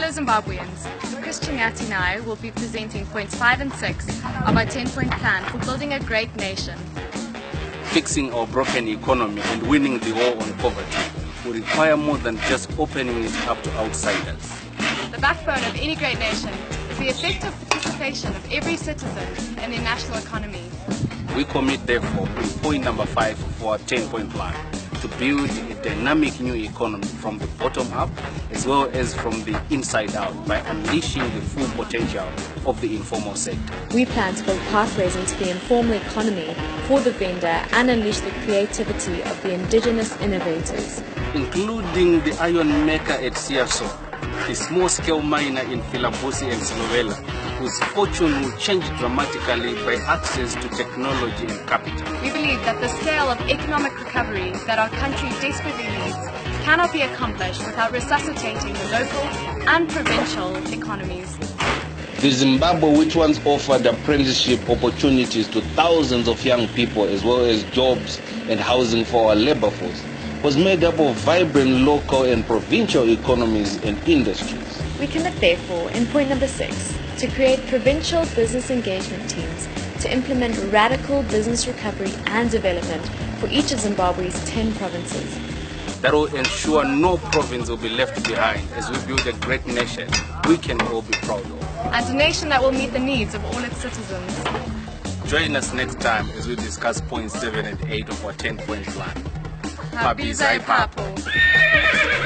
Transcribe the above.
Fellow Zimbabweans, Chris Chinyati and I will be presenting points 5 and 6 of our 10-point plan for building a great nation. Fixing our broken economy and winning the war on poverty will require more than just opening it up to outsiders. The backbone of any great nation is the effective participation of every citizen in the national economy. We commit, therefore, in point number 5 for our 10-point plan, to build a dynamic new economy from the bottom up as well as from the inside out by unleashing the full potential of the informal sector. We plan to build pathways into the informal economy for the vendor and unleash the creativity of the indigenous innovators, including the iron maker at Siaso, the small-scale miner in Filabosi and Slovela, whose fortune will change dramatically by access to technology and capital. We believe that the scale of economic recovery that our country desperately needs cannot be accomplished without resuscitating the local and provincial economies. The Zimbabwe, which once offered apprenticeship opportunities to thousands of young people as well as jobs and housing for our labor force, was made up of vibrant local and provincial economies and industries. We commit, therefore, in point number 6, to create provincial business engagement teams to implement radical business recovery and development for each of Zimbabwe's 10 provinces. That will ensure no province will be left behind as we build a great nation we can all be proud of. And a nation that will meet the needs of all its citizens. Join us next time as we discuss points 7 and 8 of our 10-point plan. Happy Zimbabwe.